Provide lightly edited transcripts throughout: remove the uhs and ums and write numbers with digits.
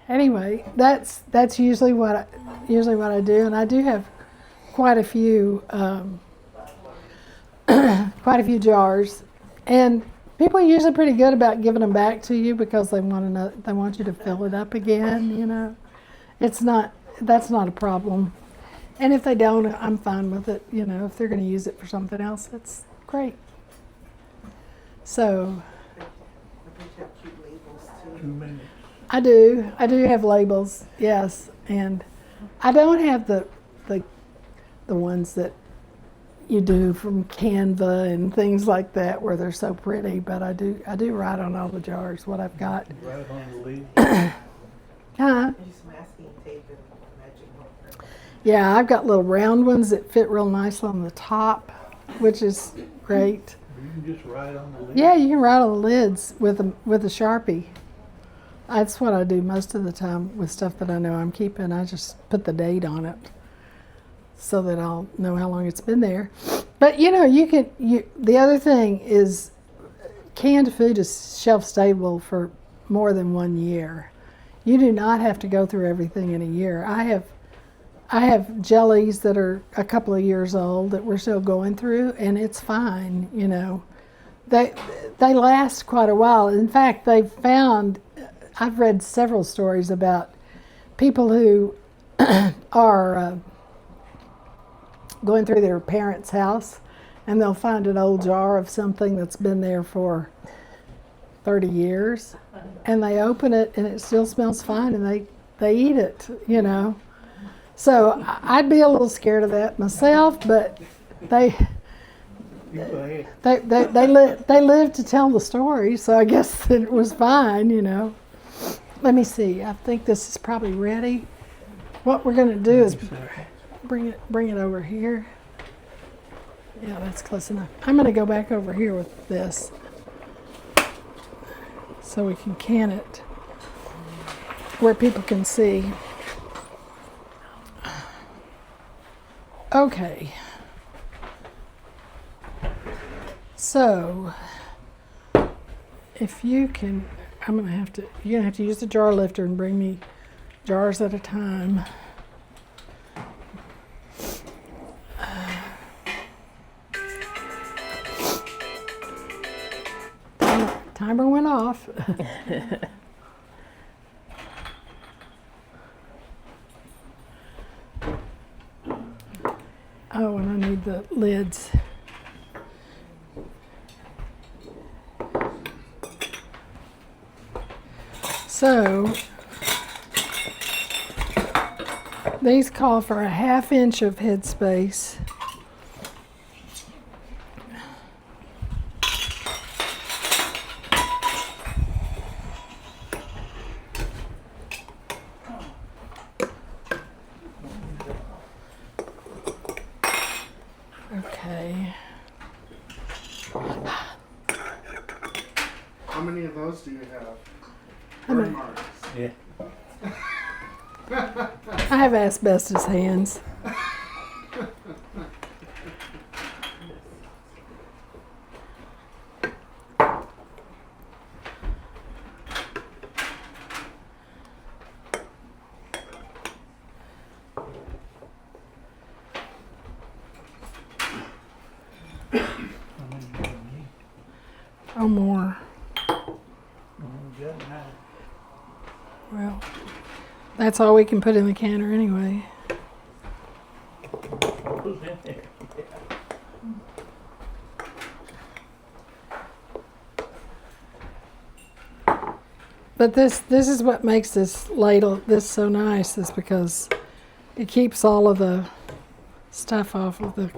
Anyway, that's usually what I do, and I do have quite a few quite a few jars, and people are usually pretty good about giving them back to you because they want you to fill it up again. You know, that's not a problem, and if they don't, I'm fine with it. You know, if they're going to use it for something else, that's great. So. I do have labels, yes, and I don't have the ones that you do from Canva and things like that where they're so pretty, but I do write on all the jars what I've got. Write on the lid. Huh? Use masking tape and magic marker. Yeah, I've got little round ones that fit real nicely on the top, which is great. You can just write on the lid. Yeah, you can write on the lids with a Sharpie. That's what I do most of the time with stuff that I know I'm keeping. I just put the date on it so that I'll know how long it's been there. But you know, the other thing is canned food is shelf stable for more than 1 year. You do not have to go through everything in a year. I have jellies that are a couple of years old that we're still going through, and it's fine, you know. They last quite a while. In fact, they've found, I've read several stories about people who are going through their parents' house, and they'll find an old jar of something that's been there for 30 years, and they open it and it still smells fine, and they eat it, you know. So I'd be a little scared of that myself, but they live to tell the story, so I guess it was fine, you know. Let me see. I think this is probably ready. What we're going to do is bring it over here. Yeah, that's close enough. I'm going to go back over here with this so we can can it where people can see. Okay. So, if you can, you're gonna have to use the jar lifter and bring me jars at a time. Timer went off. Oh, and I need the lids. So, these call for a 1/2 inch of headspace. Okay. How many of those do you have? How many? Burn marks. Yeah. I have asbestos hands. Oh, more. Well, that's all we can put in the canner anyway. But this is what makes this ladle so nice, is because it keeps all of the stuff off of the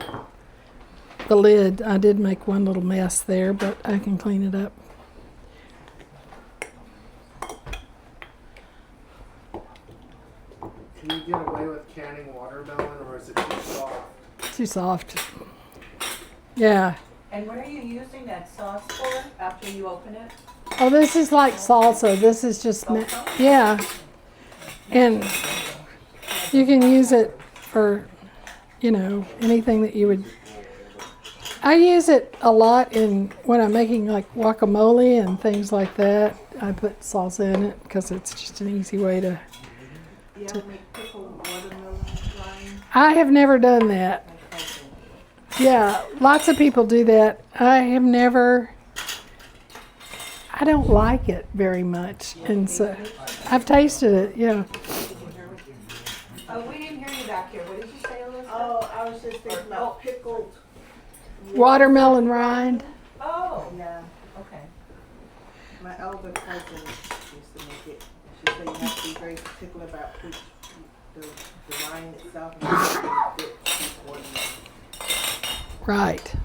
lid. I did make one little mess there, but I can clean it up. Can you get away with canning watermelon, or is it too soft? Too soft. Yeah. And what are you using that sauce for after you open it? Oh, this is like salsa. This is just, yeah. And you can use it for, you know, anything that you would. I use it a lot when I'm making like guacamole and things like that. I put salsa in it because it's just an easy way to. You ever make pickled watermelon rind? I have never done that. My cousin. Yeah, lots of people do that. I have never. I don't like it very much, and so I've tasted it. Yeah. Oh, we didn't hear you back here. What did you say, Elizabeth? Oh, I was just thinking about pickled. Watermelon rind. Oh, Yeah, okay. my elder cousin used to make it. She said you have to be very particular about the rind itself and the bit before you. Right.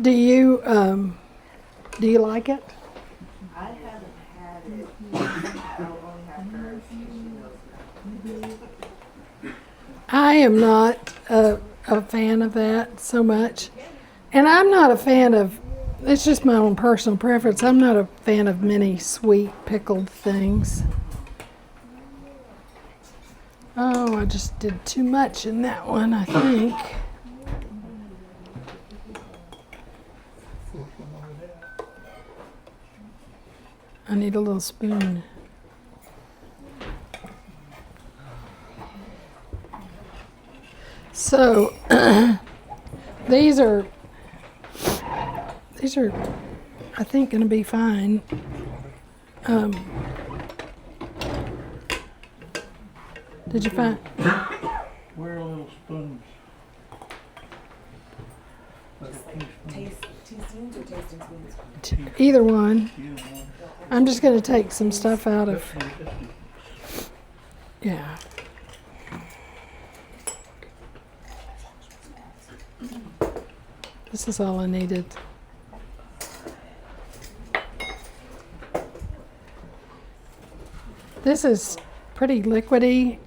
Do you like it? I haven't had it. I'll only have hers. She knows now. I am not a fan of that so much. And I'm not a fan of, it's just my own personal preference. I'm not a fan of many sweet pickled things. Oh, I just did too much in that one, I think. I need a little spoon. So, these are, I think, going to be fine. Did you find? Where are little spoons? Like a teaspoon. Teaspoons or tasting spoons? Either one. You know, I'm just going to take some stuff out of. Yeah. This is all I needed. This is pretty liquidy.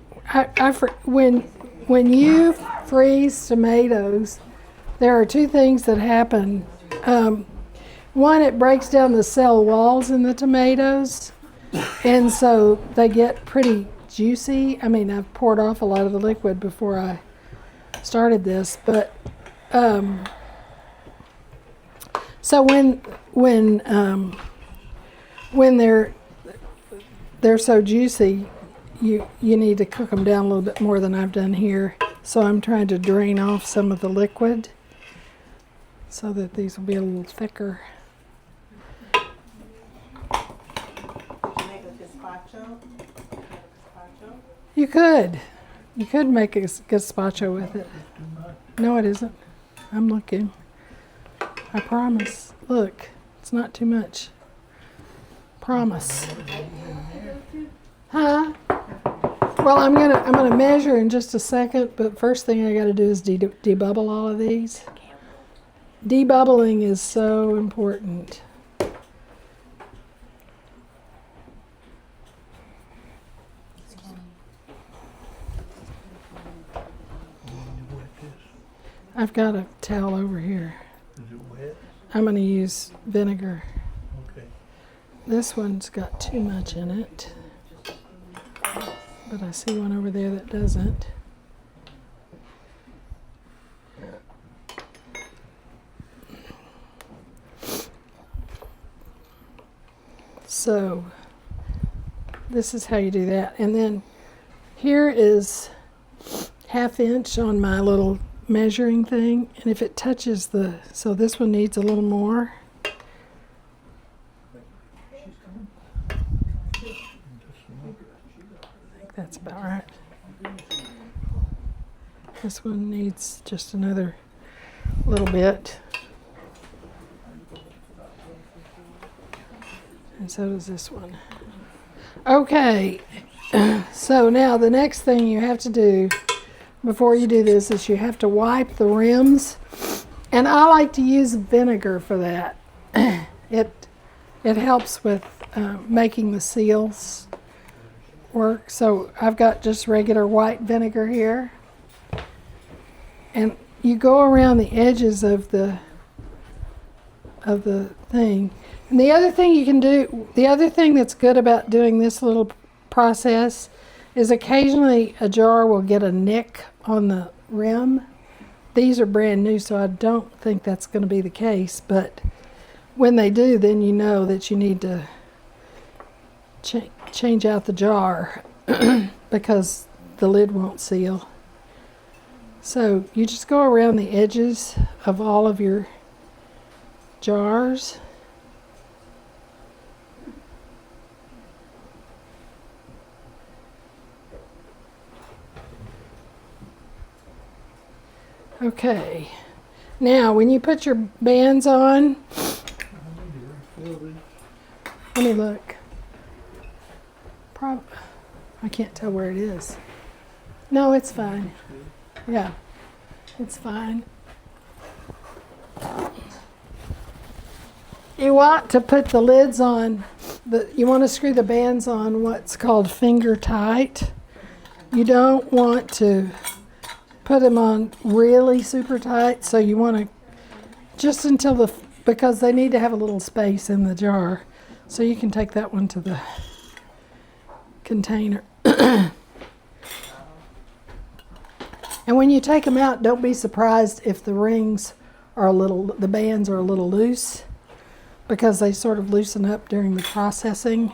When you freeze tomatoes, there are two things that happen. One, it breaks down the cell walls in the tomatoes, and so they get pretty juicy. I mean, I've poured off a lot of the liquid before I started this, but so when they're so juicy, you need to cook them down a little bit more than I've done here. So I'm trying to drain off some of the liquid so that these will be a little thicker. Did you make a gazpacho? You could make a gazpacho with it. No, it isn't. I'm looking. I promise. Look, it's not too much. Promise. Huh? Well, I'm gonna measure in just a second, but first thing I gotta do is debubble all of these. Debubbling is so important. I've got a towel over here. Is it wet? I'm gonna use vinegar. Okay. This one's got too much in it, but I see one over there that doesn't. So this is how you do that. And then here is 1/2 inch on my little measuring thing, and if it touches so this one needs a little more. I think that's about right. This one needs just another little bit. And so does this one. Okay, so now the next thing you have to do before you do this is you have to wipe the rims. And I like to use vinegar for that. It helps with making the seals work. So I've got just regular white vinegar here. And you go around the edges of the thing. And the other thing you can do, the other thing that's good about doing this little process is occasionally a jar will get a nick on the rim. These are brand new, so I don't think that's going to be the case. But when they do, then you know that you need to change out the jar because the lid won't seal. So you just go around the edges of all of your jars. Okay. Now, when you put your bands on, let me look. I can't tell where it is. No, it's fine. Yeah, it's fine. You want to put the lids on, you want to screw the bands on what's called finger tight. You don't want to put them on really super tight, so you want to just until because they need to have a little space in the jar. So you can take that one to the container. And when you take them out, don't be surprised if the rings are the bands are a little loose, because they sort of loosen up during the processing.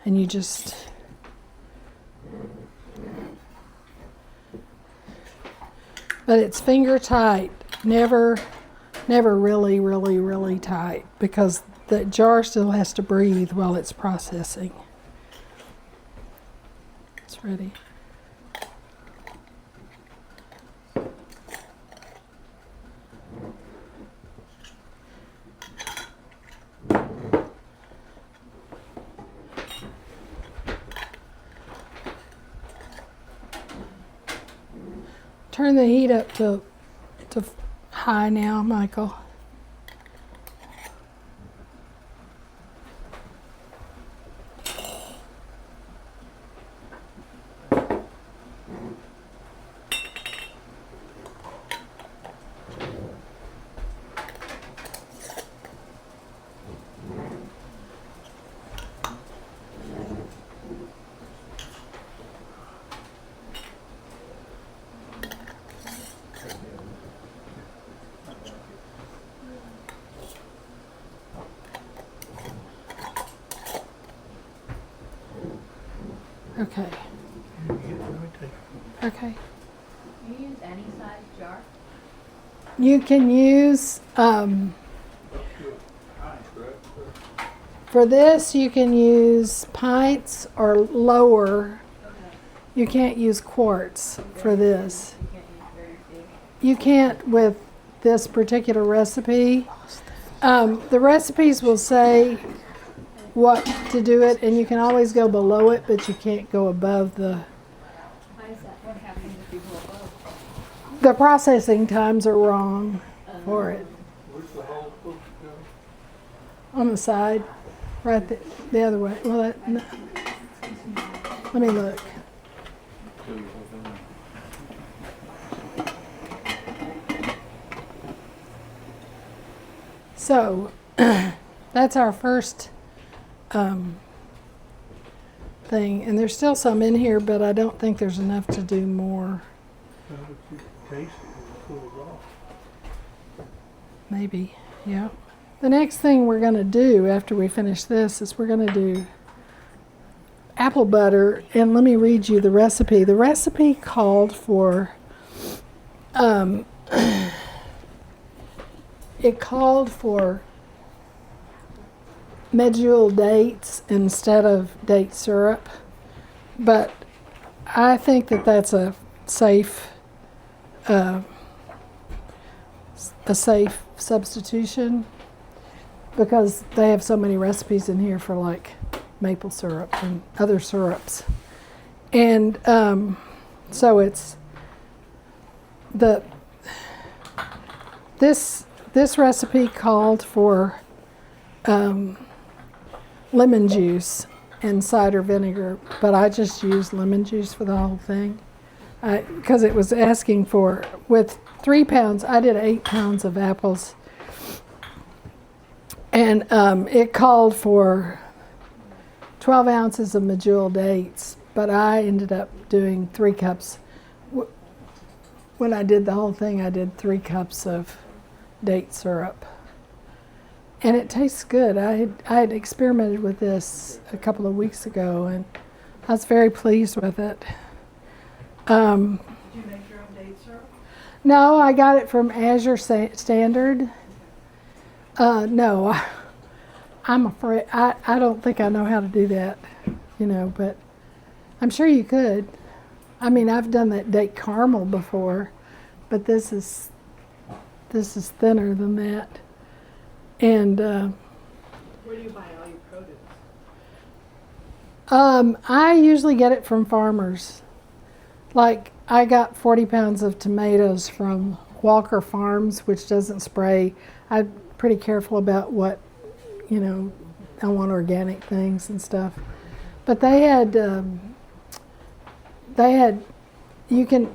And you just, but it's finger tight, never really, really, really tight, because the jar still has to breathe while it's processing. It's ready. Turn the heat up to high now, Michael. Okay. Okay. You use any size jar? You can use, for this you can use pints or lower. You can't use quarts for this. You can't use very big. You can't with this particular recipe. The recipes will say what to do it, and you can always go below it, but you can't go above the. Why is that? What happens if you go above? The processing times are wrong for it. Where's the hole supposed to go? On the side, right the other way. Well, no. Let me look. So that's our first thing, and there's still some in here, but I don't think there's enough to do more. So if you taste it, it'll cool it off. Maybe, yeah. The next thing we're going to do after we finish this is we're going to do apple butter, and let me read you the recipe. The recipe called for, it called for medjool dates instead of date syrup, but I think that that's a safe substitution, because they have so many recipes in here for like maple syrup and other syrups, and so it's this recipe called for lemon juice and cider vinegar, but I just used lemon juice for the whole thing because it was asking for, with 3 pounds, I did 8 pounds of apples, and it called for 12 ounces of medjool dates, but I ended up doing 3 cups. When I did the whole thing, I did 3 cups of date syrup. and it tastes good. I had experimented with this a couple of weeks ago, and I was very pleased with it. Did you make your own dates, sir? No, I got it from Azure Standard. No, I'm afraid I don't think I know how to do that, but I'm sure you could. I mean, I've done that date caramel before, but this is thinner than that. And Where do you buy all your produce? I usually get it from farmers. Like, I got 40 pounds of tomatoes from Walker Farms, which doesn't spray. I'm pretty careful about what, I want organic things and stuff. But they had, you can,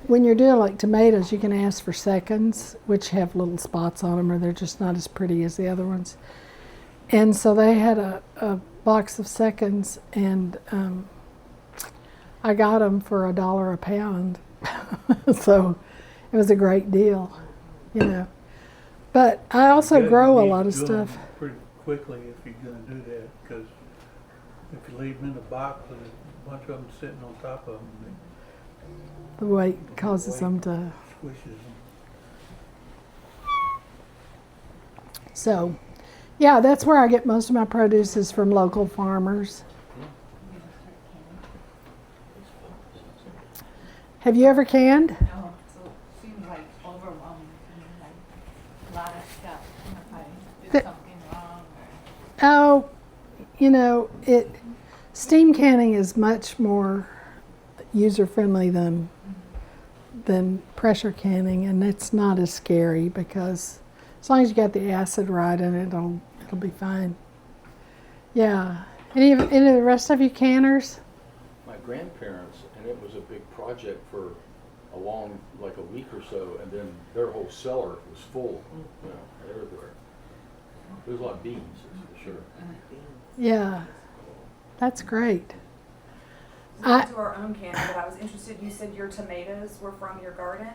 when you're doing like tomatoes, you can ask for seconds, which have little spots on them, or they're just not as pretty as the other ones. And so they had a box of seconds, and I got them for $1 a pound. So it was a great deal, But I also Good, grow you a need lot to of do 'em stuff. pretty quickly if you're gonna do that, because if you leave them in the box with a bunch of them sitting on top of them, The weight causes them to. it squishes them. So, yeah, that's where I get most of my produce is from local farmers. Have you ever canned? No, so it seems like overwhelming, like a lot of stuff. If I did something wrong or. Steam canning is much more user friendly than pressure canning, and it's not as scary because as long as you got the acid right in it, it'll be fine. Yeah. Any of the rest of you canners? My grandparents, and it was a big project for like a week or so, and then their whole cellar was full, everywhere. There was a lot of beans, that's for sure. Yeah. That's great. We went to our own canning, but I was interested, you said your tomatoes were from your garden?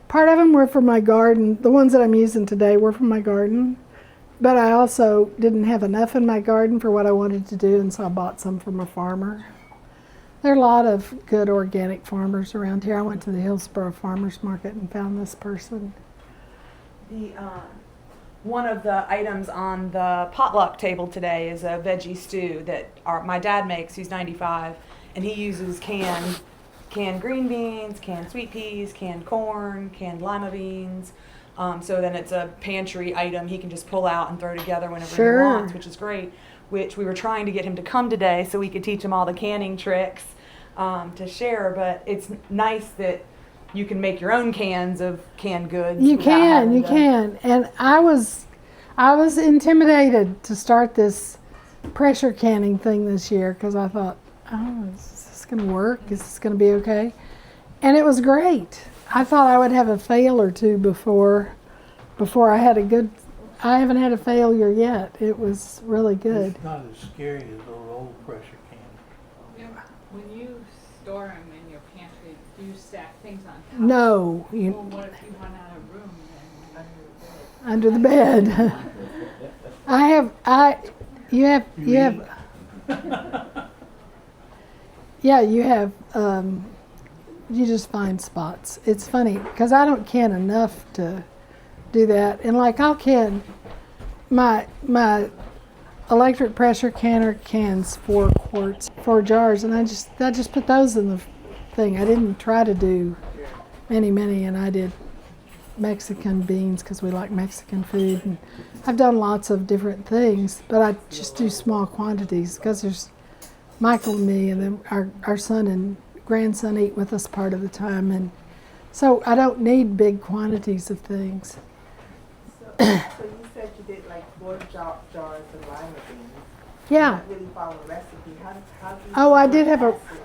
Part of them were from my garden. The ones that I'm using today were from my garden. But I also didn't have enough in my garden for what I wanted to do, and so I bought some from a farmer. There are a lot of good organic farmers around here. I went to the Hillsborough Farmers Market and found this person. One of the items on the potluck table today is a veggie stew that my dad makes, who's 95, and he uses canned green beans, canned sweet peas, canned corn, canned lima beans. So then it's a pantry item he can just pull out and throw together whenever Sure. he wants, which is great. Which we were trying to get him to come today so we could teach him all the canning tricks to share. But it's nice that you can make your own cans of canned goods. You without can. having to- And I was intimidated to start this pressure canning thing this year because I thought, oh, is this going to work? Is this going to be okay? And it was great. I thought I would have a fail or two before I had a good. I haven't had a failure yet. It was really good. It's not as scary as those old pressure cans. When you store them in your pantry, do you stack things on top? No, Well, what if you run out of room then under the bed. You just find spots. It's funny because I don't can enough to do that. And like I'll can my electric pressure canner cans 4 quarts, 4 jars, and I just put those in the thing. I didn't try to do many, and I did Mexican beans because we like Mexican food. And I've done lots of different things, but I just do small quantities because there's Michael and me, and then our son and grandson eat with us part of the time, and so I don't need big quantities of things. So you said you did like 4 jars of lima beans. Yeah. Not really following the recipe. How do you? Oh, I did have a. acid?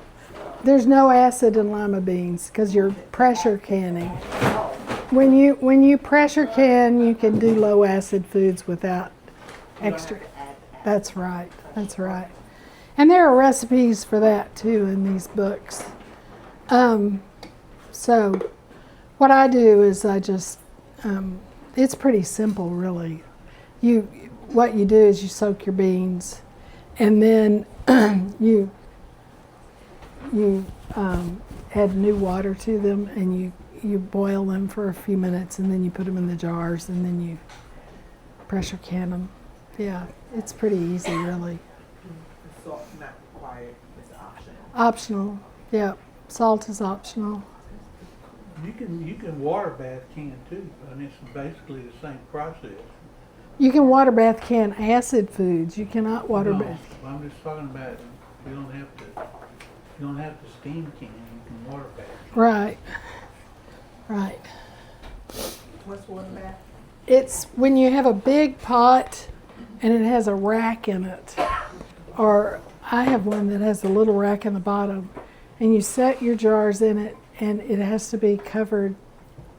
There's no acid in lima beans because you're pressure canning. Oh, When you pressure can, you can do low acid foods without extra. That's right. That's right. And there are recipes for that too in these books. So what I do is I just, it's pretty simple really. what you do is you soak your beans, and then you add new water to them, and you boil them for a few minutes, and then you put them in the jars, and then you pressure can them. Yeah, it's pretty easy, really. The salt's not required, it's optional. Optional. Yeah, salt is optional. You can water bath can too, and it's basically the same process. You can water bath can acid foods. You cannot water No, bath. I'm just talking about you don't have to steam can, you can water bath. Right. Right. What's water bath? It's when you have a big pot and it has a rack in it. Or I have one that has a little rack in the bottom. And you set your jars in it, and it has to be covered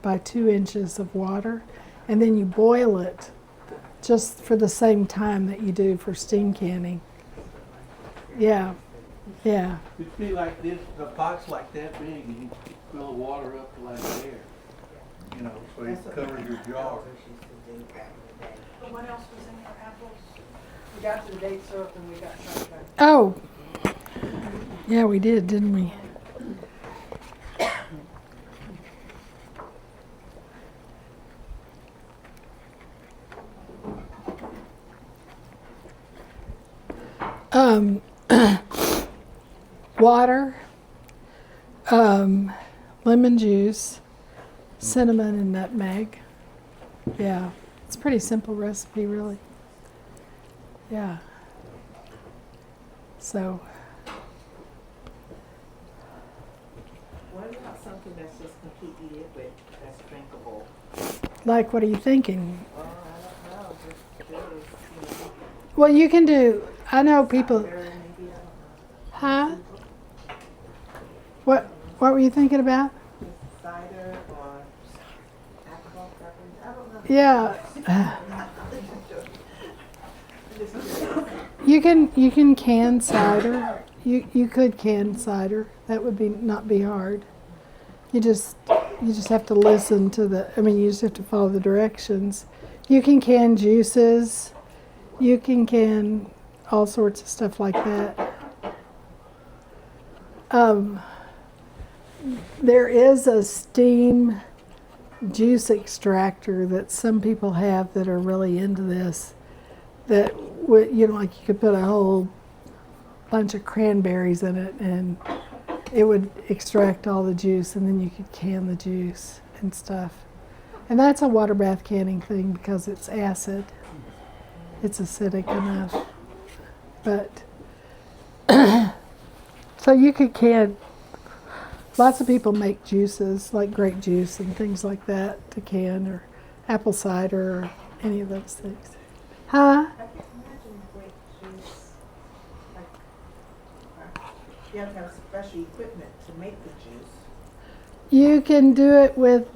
by 2 inches of water. And then you boil it just for the same time that you do for steam canning. Yeah. Yeah. It'd be like this, the pot's like that big, and you fill the water up to like there. You know, so you cover your jar. But what else was in your apples? We got to the date syrup and we got sunshine. Oh. Yeah, we did, didn't we? Water, lemon juice, cinnamon, and nutmeg. Yeah, it's a pretty simple recipe, really. Yeah. So, What about something that's just completely liquid, that's drinkable? like, what are you thinking? Oh, I don't know, just juice, Well, you can do, I know people, cider maybe, I don't know. huh? What were you thinking about? Just cider or alcohol beverage, I don't know. Yeah. You can can cider. You could can cider. That would not be hard. You just have to listen to you just have to follow the directions. You can can juices. You can can all sorts of stuff like that. There is a steam juice extractor that some people have that are really into this. That would, like you could put a whole bunch of cranberries in it and it would extract all the juice, and then you could can the juice and stuff. And that's a water bath canning thing because it's acid. It's acidic enough. But so you could can. Lots of people make juices like grape juice and things like that to can, or apple cider, or any of those things. Huh? I can imagine grape juice, you have to have special equipment to make the juice. You can do it with,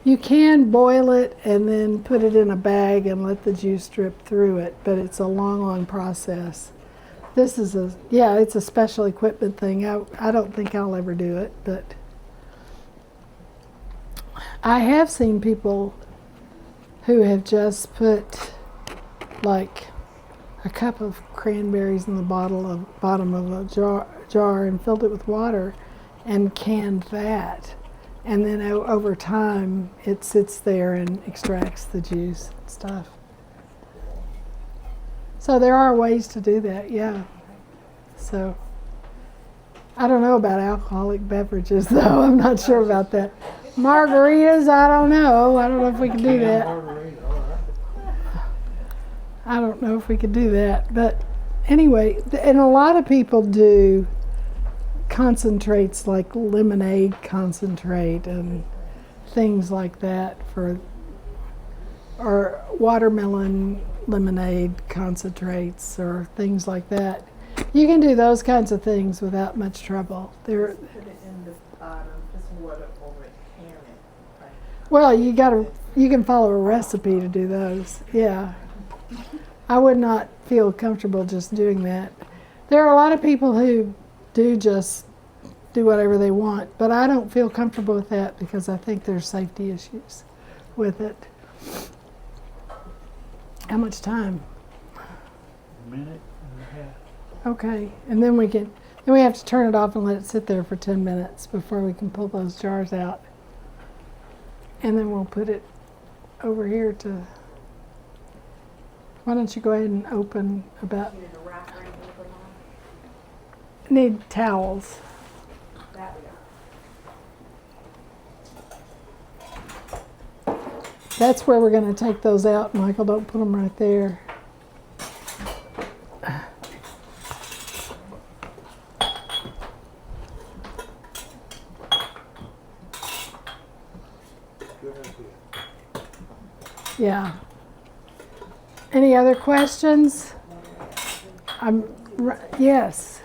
you can boil it and then put it in a bag and let the juice drip through it, but it's a long, long process. This is it's a special equipment thing. I don't think I'll ever do it, but I have seen people who have just put like a cup of cranberries in the bottom of a jar and filled it with water and canned that. And then over time, it sits there and extracts the juice and stuff. So there are ways to do that, yeah. So I don't know about alcoholic beverages, though. I'm not sure about that. Margaritas, I don't know. I don't know if we can do that. I don't know if we could do that. But anyway, and a lot of people do concentrates like lemonade concentrate and things like that or watermelon lemonade concentrates or things like that. You can do those kinds of things without much trouble. Put it in the bottom, just water over it, can it. Right? Well, you can follow a recipe to do those. Yeah. I would not feel comfortable just doing that. There are a lot of people who do just do whatever they want, but I don't feel comfortable with that because I think there's safety issues with it. How much time? A minute and a half. Okay, and then we have to turn it off and let it sit there for 10 minutes before we can pull those jars out. And then we'll put it over here to, why don't you go ahead and open about, You need a wrap or anything to put on? need towels. That we That's where we're going to take those out, Michael. Don't put them right there. Good idea. Yeah. Any other questions? Yes.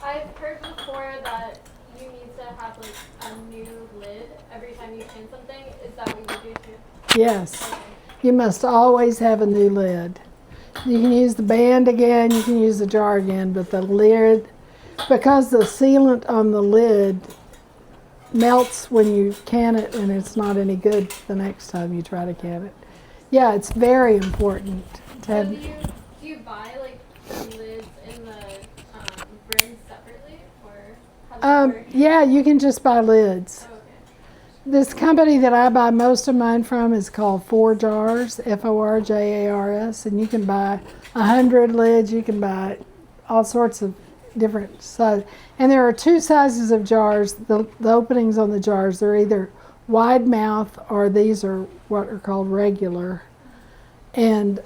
I've heard before that you need to have like a new lid every time you can something. Is that what you do too? Yes. Okay. You must always have a new lid. You can use the band again, you can use the jar again, but the lid, because the sealant on the lid melts when you can it and it's not any good the next time you try to can it. Yeah, it's very important to So have. do you buy like the lids in the brims separately, or how does it work? Yeah, you can just buy lids. Oh, okay. This company that I buy most of mine from is called Four Jars, Forjars, and you can buy 100 lids. You can buy all sorts of different sizes. And there are two sizes of jars. The openings on the jars, they're either wide mouth or these are what are called regular. And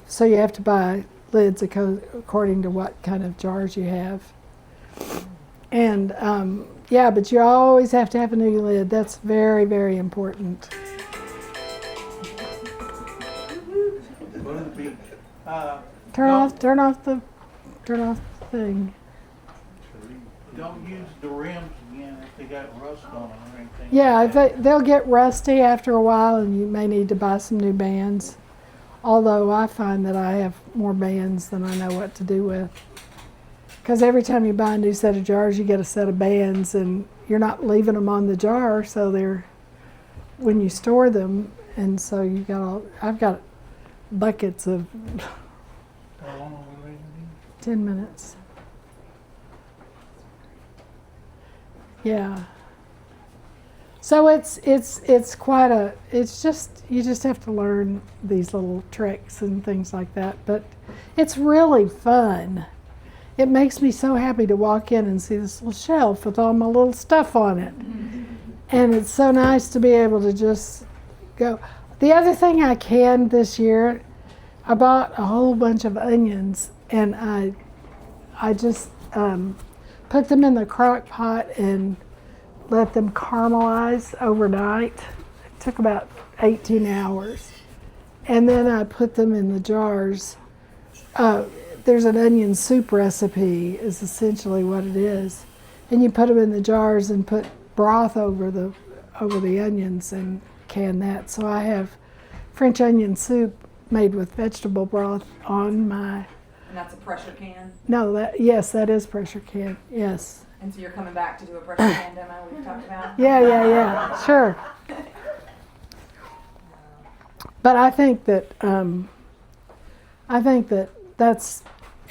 so you have to buy lids according to what kind of jars you have. And yeah, but you always have to have a new lid. That's very, very important. Go to the beach. Turn off the thing. Don't use the rims again if they got rust on them or anything. Yeah, like that. they'll get rusty after a while, and you may need to buy some new bands. Although I find that I have more bands than I know what to do with. Because every time you buy a new set of jars, you get a set of bands, and you're not leaving them on the jar, so they're when you store them, and so you got I've got buckets of How long are we waiting? 10 minutes. Yeah. So it's quite a, it's just, you just have to learn these little tricks and things like that, but it's really fun. It makes me so happy to walk in and see this little shelf with all my little stuff on it. And it's so nice to be able to just go. The other thing I canned this year, I bought a whole bunch of onions, and I just put them in the crock pot and let them caramelize overnight. It took about 18 hours. And then I put them in the jars. There's an onion soup recipe is essentially what it is. And you put them in the jars and put broth over the onions and can that. So I have French onion soup made with vegetable broth on my. And that's a pressure can. No, yes, that is pressure can. Yes. And so you're coming back to do a pressure can demo we've talked about? Yeah, sure. But I think that that's,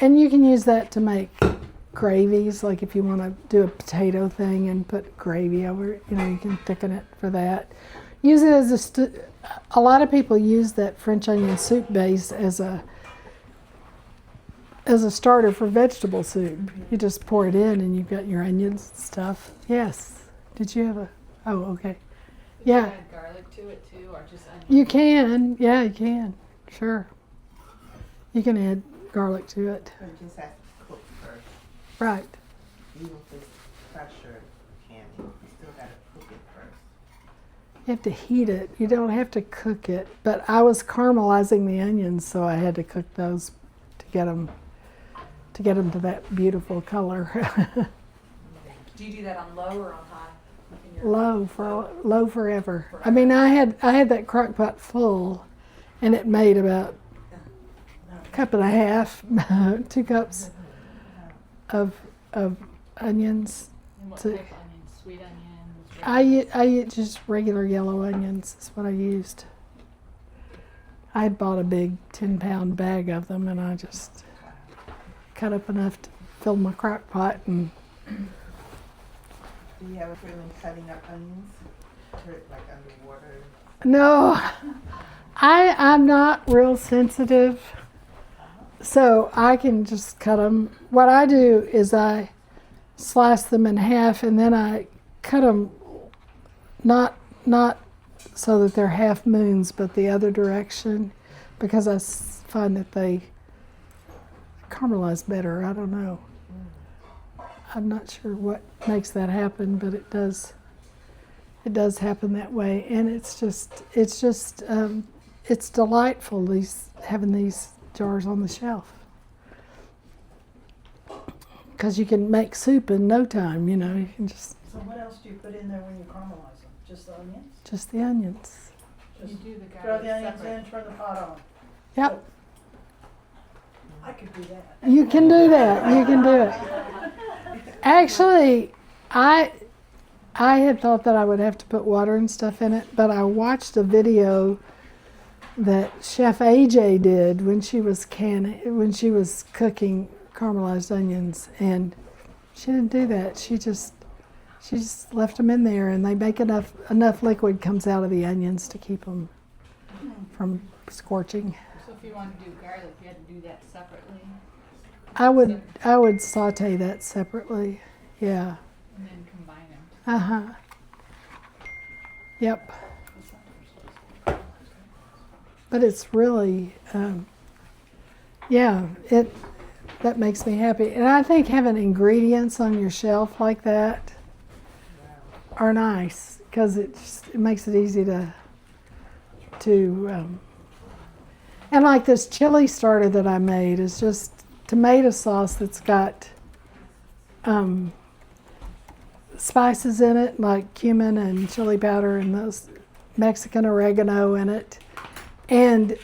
and you can use that to make gravies. Like if you want to do a potato thing and put gravy over it, you can thicken it for that. Use it as a lot of people use that French onion soup base as a starter for vegetable soup. You just pour it in and you've got your onions and stuff. Yes. Did you have a, oh, okay. Yeah. Add garlic to it too, or just onion? You can. Yeah, you can. Sure. You can add garlic to it. But it just has to cook first. Right. Even if it's pressure canning, you still gotta cook it first. You have to heat it. You don't have to cook it. But I was caramelizing the onions, so I had to cook those to get them to that beautiful color. Do you do that on low or on high? In your- low forever. I mean, I had that crock pot full, and it made about a cup and a half, 2 cups of onions. And what So- type of onions? Sweet onions? I use just regular yellow onions is what I used. I had bought a big 10-pound bag of them, and I just cut up enough to fill my crock pot. And Do you have a feeling cutting up onions? Put it like underwater? no, I'm not real sensitive, so I can just cut them. What I do is I slice them in half, and then I cut them not so that they're half moons, but the other direction, because I find that they caramelize better. I don't know. I'm not sure what makes that happen, but it does. It does happen that way, and it's delightful having these jars on the shelf, because you can make soup in no time. You know, you can just. So what else do you put in there when you caramelize them? Just the onions? Just the onions. You do the Throw garlic the onions separate. in, turn the pot on. Yep, I could do that. you can do that. You can do it. Actually, I had thought that I would have to put water and stuff in it, but I watched a video that Chef AJ did when she was cooking caramelized onions, and she didn't do that. She just left them in there, and they make enough liquid comes out of the onions to keep them from scorching. So if you want to do garlic, you had to do that separately I would saute that separately. Yeah. and then combine them. Uh-huh. Yep. But it's really, that makes me happy. And I think having ingredients on your shelf like that are nice, because it makes it easy to and like this chili starter that I made is just tomato sauce that's got spices in it, like cumin and chili powder and those Mexican oregano in it. And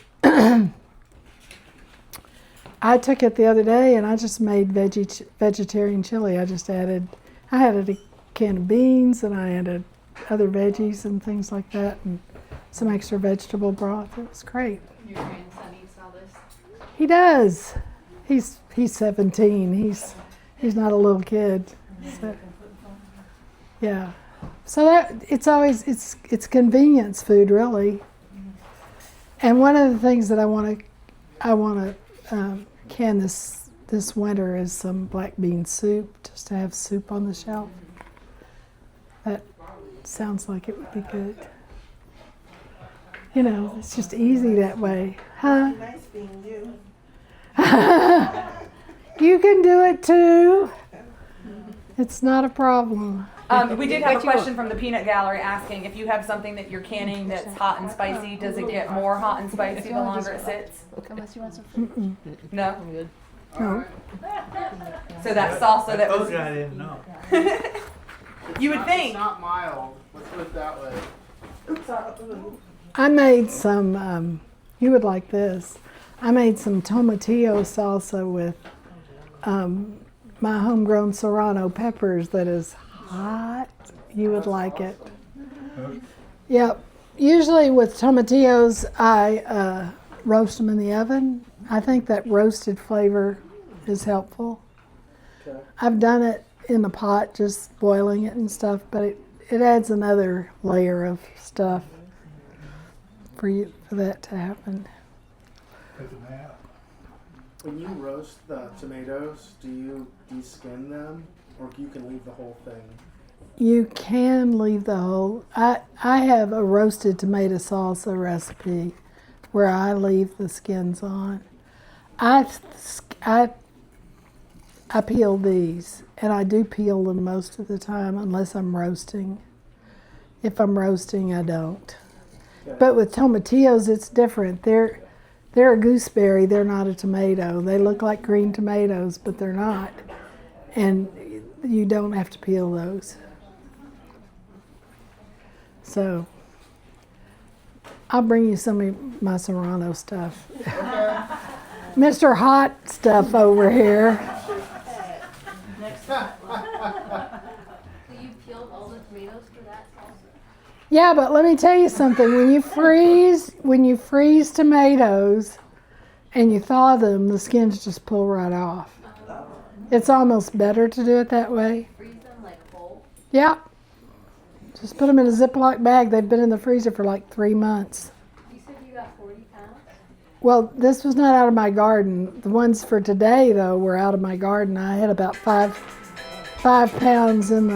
I took it the other day and I just made vegetarian chili. I added a can of beans, and I added other veggies and things like that, and some extra vegetable broth. It was great. Your grandson eats all this? He does. He's 17. He's not a little kid. So, yeah. So that it's convenience food, really. And one of the things that I want to can this winter is some black bean soup, just to have soup on the shelf. That sounds like it would be good. You know, it's just easy that way, huh? Nice being you. You can do it too. It's not a problem. We did have a question from the Peanut Gallery asking if you have something that you're canning that's hot and spicy, does it get more hot and spicy the longer it sits? Unless you want some fruit. No? No. So that salsa that I told was, you I didn't know. you would It's think. not mild. Let's put it that way. I made some, you would like this. I made some tomatillo salsa with my homegrown serrano peppers that is hot. You would like it. Yep. Usually with tomatillos, I roast them in the oven. I think that roasted flavor is helpful. Okay. I've done it in the pot, just boiling it and stuff, but it adds another layer of stuff for that to happen. When you roast the tomatoes, do you deskin them, or you can leave the whole thing? You can leave the whole. I have a roasted tomato salsa recipe where I leave the skins on. I peel these, and I do peel them most of the time unless I'm roasting. If I'm roasting, I don't. Okay. But with tomatillos, it's different. They're a gooseberry. They're not a tomato. They look like green tomatoes, but they're not. And you don't have to peel those. So I'll bring you some of my serrano stuff. Mr. Hot Stuff over here. So you peeled all the tomatoes for that salsa? Yeah, but let me tell you something. When you freeze tomatoes and you thaw them, the skins just pull right off. It's almost better to do it that way. Freeze them like whole. Yeah. Just put them in a Ziploc bag. They've been in the freezer for like 3 months. You said you got 40 pounds? Well, this was not out of my garden. The ones for today, though, were out of my garden. I had about five pounds in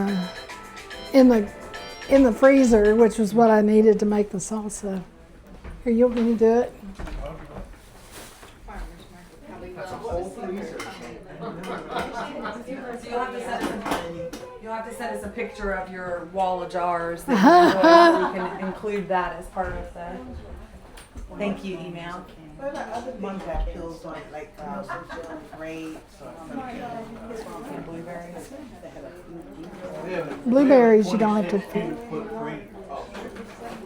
the freezer, which was what I needed to make the salsa. Here, you want me to do it? That's a whole freezer. You'll have to send us a picture of your wall of jars that you enjoy so we can include that as part of the thank you email. What about other ones that pills on, like grapes or something? And blueberries. Blueberries, you don't have to peel.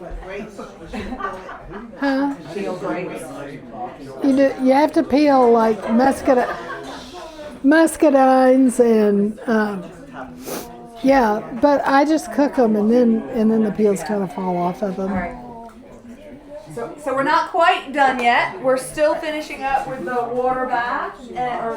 What, grapes? We should peel it. Huh? Peel grapes. You have to peel like muscadines and yeah, but I just cook them and then the peels kind of fall off of them. All right. So we're not quite done yet. We're still finishing up with the water bath or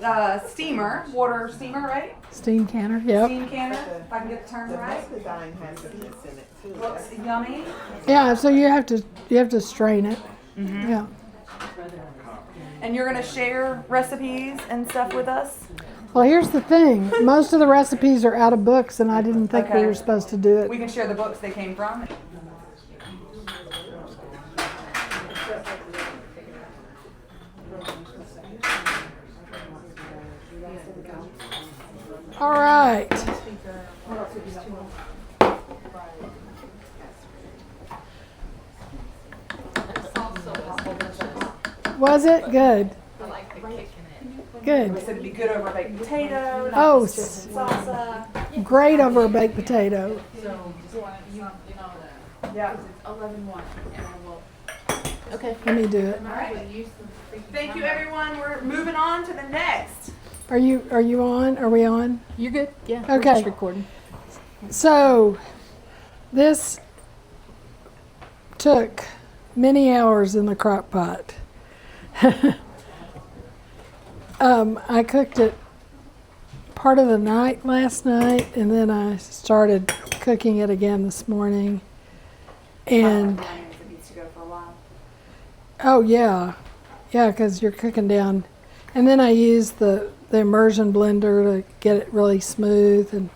the steamer, water steamer, right? Steam canner, yep. Steam canner, if I can get the term The right. muscadine has seeds in it too. Looks yummy. Yeah, so you have to strain it. Mm-hmm. Yeah. And you're gonna share recipes and stuff with us. Well, here's the thing. Most of the recipes are out of books, and I didn't think we Okay. were supposed to do it. We can share the books they came from. All right. Was it good? I like the kick in it. Good. We said it'd be good over baked potato. Oh, not just salsa. Great over a baked potato. So just want you know the Yeah. 11-1 and I will. Let me do it. All right. Use the freaking Thank you, camera. everyone. We're moving on to the next. Are you on? Are we on? You're good. Yeah. Okay. We're just recording. So, this took many hours in the crock pot. I cooked it part of the night last night, and then I started cooking it again this morning. And It needs to go for a while. oh yeah, because you're cooking down. And then I used the immersion blender to get it really smooth. And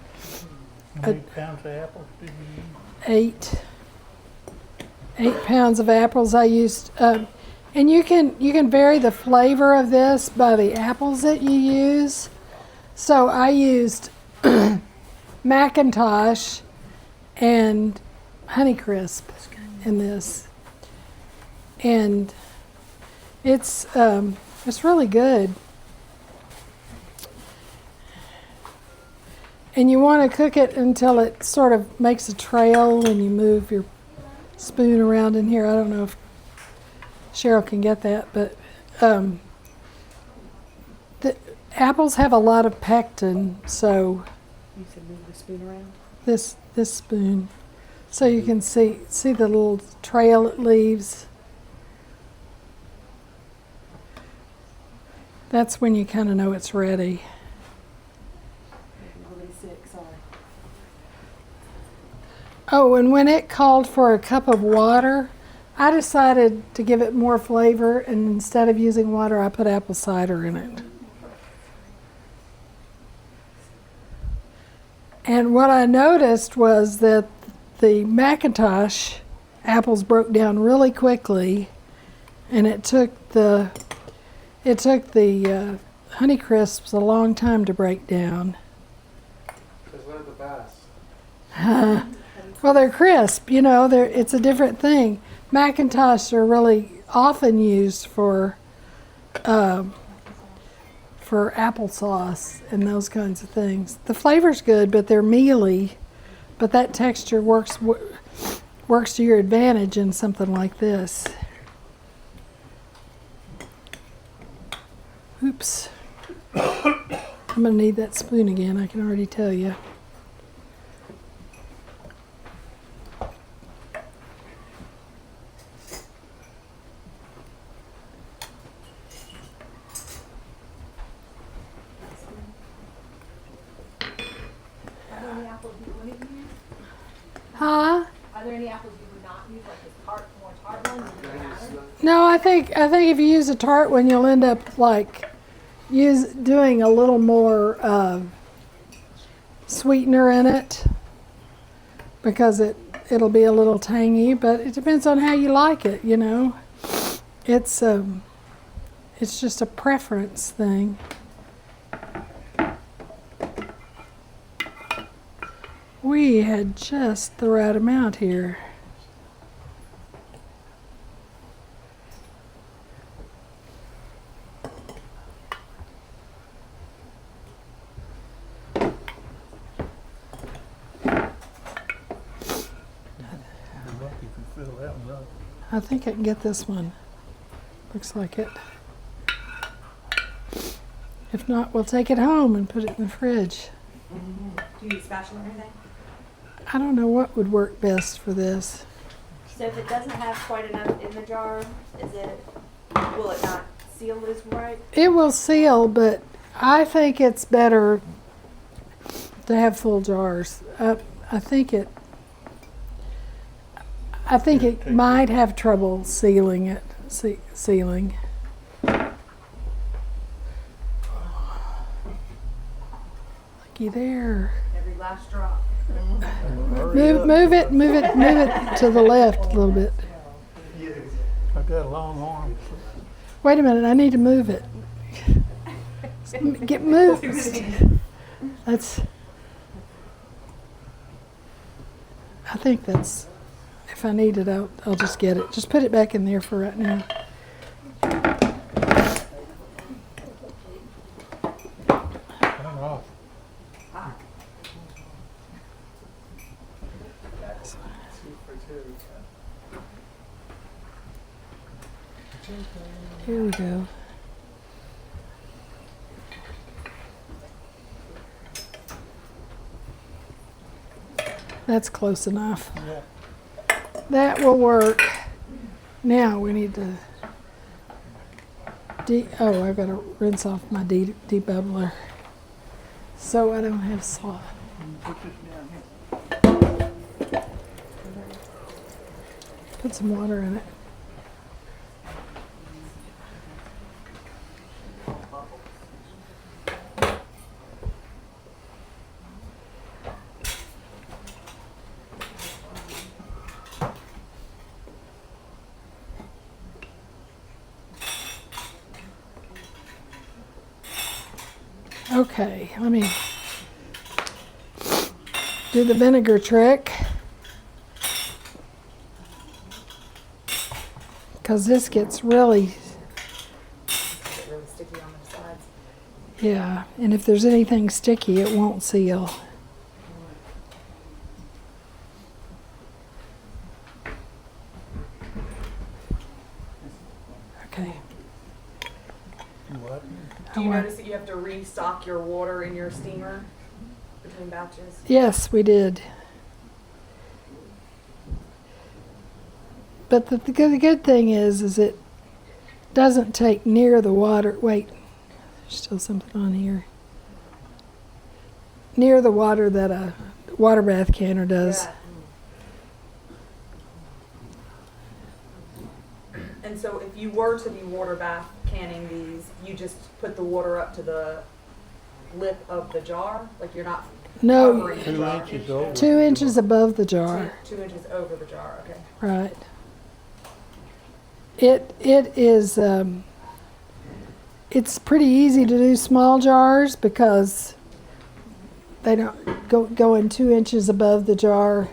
How many pounds of apples did you use? 8 pounds of apples I used. And you can vary the flavor of this by the apples that you use. So I used Macintosh and Honeycrisp in this, and it's really good. And you want to cook it until it sort of makes a trail when you move your spoon around in here. I don't know if Cheryl can get that, but the apples have a lot of pectin, so You said move the spoon around. this spoon, so you can see the little trail it leaves. That's when you kind of know it's ready. Really sick, sorry. Oh, and when it called for a cup of water, I decided to give it more flavor, and instead of using water, I put apple cider in it. And what I noticed was that the Macintosh apples broke down really quickly, and it took the Honeycrisps a long time to break down. Because they're the best. Well, they're crisp, it's a different thing. Macintosh are really often used for applesauce and those kinds of things. The flavor's good, but they're mealy. But that texture works to your advantage in something like this. Oops. I'm going to need that spoon again, I can already tell you. there any apples you would not use, like the more tart ones? Or does it matter? No, I think if you use a tart one, you'll end up like doing a little more sweetener in it because it'll be a little tangy. But it depends on how you like it. You know, it's just a preference thing. We had just the right amount here. You can fill that one up. I think I can get this one. Looks like it. If not, we'll take it home and put it in the fridge. Do you use spatula or anything? I don't know what would work best for this. So if it doesn't have quite enough in the jar, will it not seal as right? It will seal, but I think it's better to have full jars. I think it might have trouble sealing it. Sealing. Looky there. Every last drop. Move it to the left a little bit. I got a long arm. Wait a minute, I need to move it. Get moved. I think that's, if I need it, I'll just get it. Just put it back in there for right now. Turn off. Here we go. That's close enough. That will work. Now we need to I've got to rinse off my debubbler so I don't have salt. Put this down here. Put some water in it. Okay, let me do the vinegar trick. Because this gets really Sticky on the sides. yeah, and if there's anything sticky, it won't seal. Okay. What? Do you notice that you have to restock your water in your steamer between batches? Yes, we did. But the good thing is it doesn't take near the water. Wait, there's still something on here. Near the water that a water bath canner does. Yeah. And so if you were to be water bath canning these, you just put the water up to the lip of the jar? Like you're not No, covering the 2 jar? inches over. 2 inches above the jar. 2 inches over the jar, okay. Right. It is. It's pretty easy to do small jars because they don't go in 2 inches above the jar.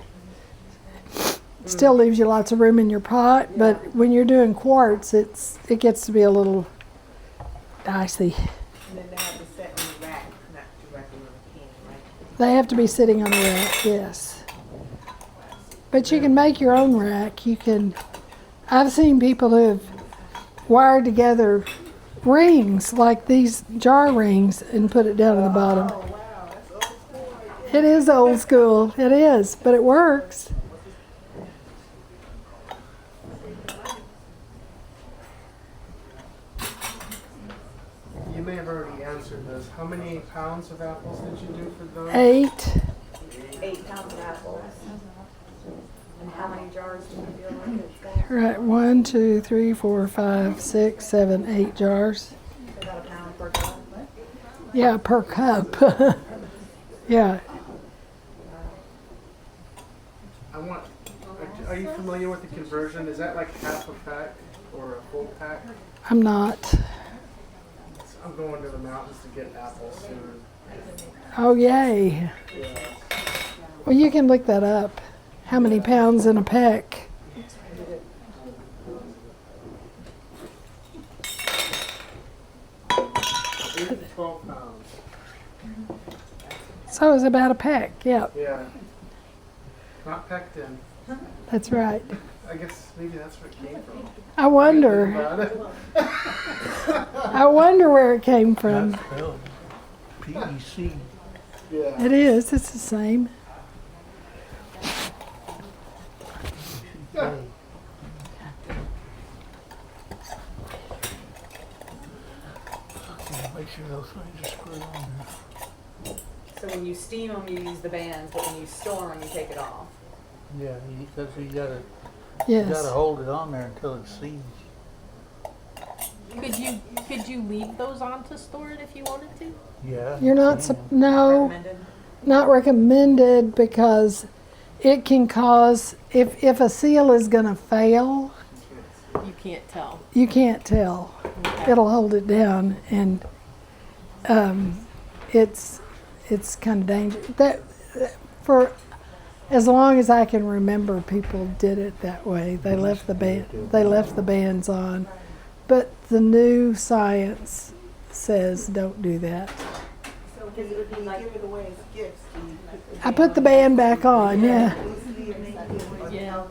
Still leaves you lots of room in your pot, but when you're doing quarts, it gets to be a little dicey. And then they have to sit on the rack, not directly on the can, right? They have to be sitting on the rack, yes. But you can make your own rack. I've seen people who have wired together rings like these jar rings and put it down at the bottom. Oh, wow, that's old school right It is old school. It is, but it works. You may have already answered this. How many pounds of apples did you do for those? 8. 8 pounds of apples. And how many jars do you feel like it's got? Right, 1, 2, 3, 4, 5, 6, 7, 8 jars. About a pound per cup. Yeah, per cup. Yeah. Are you familiar with the conversion? Is that like half a pack or a full pack? I'm not. I'm going to the mountains to get apples soon. Oh, yay. Yeah. Well, you can look that up. How many pounds in a peck? Eight to 12 pounds. So it's about a peck. Yep, Yeah. Not packed in. that's right. I guess maybe that's where it came from. I wonder. About it. I wonder where it came from. That's spelled PEC. Yeah. It is. It's the same. Make sure those things are screwed on there. So when you steam them, you use the bands, but when you store them, you take it off. Yeah, because you gotta Yes. hold it on there until it seals. Could you leave those on to store it if you wanted to? Yeah. You're not, no, Recommended? not recommended because it can cause, if a seal is going to fail, You can't tell. you can't tell. It'll hold it down, and it's kind of dangerous. That for as long as I can remember, people did it that way. They left the bands on, but the new science says don't do that. So when you give it away as gifts, do you put the I put the band back on. Yeah. yeah.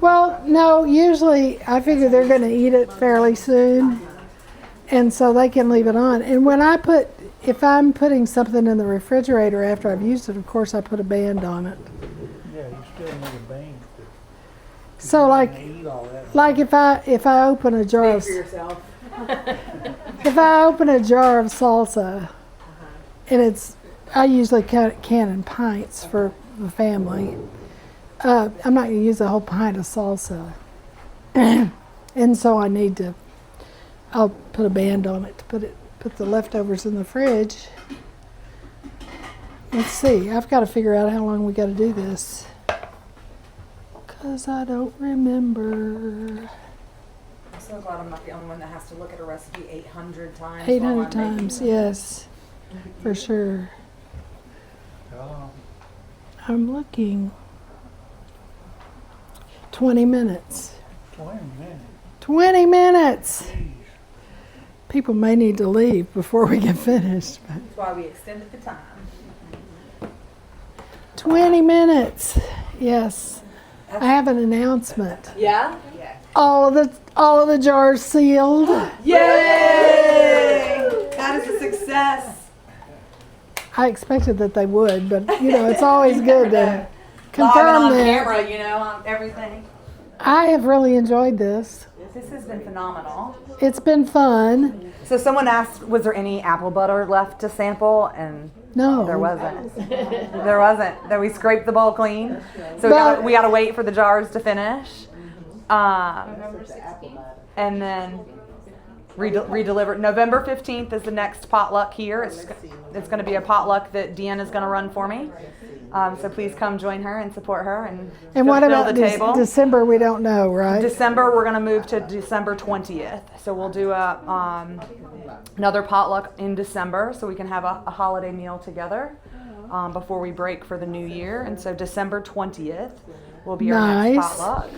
Well, no, usually I figure they're going to eat it fairly soon, and so they can leave it on. And when if I'm putting something in the refrigerator after I've used it, of course I put a band on it. Yeah, you still need a band. So like Eat all that. if I open a jar of For yourself. if I open a jar of salsa, and I usually can in pints for the family. I'm not going to use a whole pint of salsa, and so I'll put a band on it to put the leftovers in the fridge. Let's see. I've got to figure out how long we got to do this, 'cause I don't remember. I'm so glad I'm not the only one that has to look at a recipe 800 times. 800 times, yes, for sure. How long? I'm looking. 20 minutes. 20 minutes. 20 minutes! Jeez. People may need to leave before we get finished. But That's why we extended the time. 20 minutes, yes. I have an announcement. Yeah? All of the jars sealed. Yay! That is a success. I expected that they would, but it's always good to Live and confirm on that. camera, on everything. I have really enjoyed this. This has been phenomenal. It's been fun. So someone asked, was there any apple butter left to sample? And No. there wasn't. There wasn't. Then we scraped the bowl clean. So But- we got to wait for the jars to finish. November 16th. And then redeliver. November 15th is the next potluck here. It's going to be a potluck that Deanna's going to run for me. So please come join her and support her and And what fill about the table. December? We don't know, right? December, we're going to move to December 20th. So we'll do another potluck in December so we can have a holiday meal together before we break for the new year. And so December 20th will be our Nice. next potluck.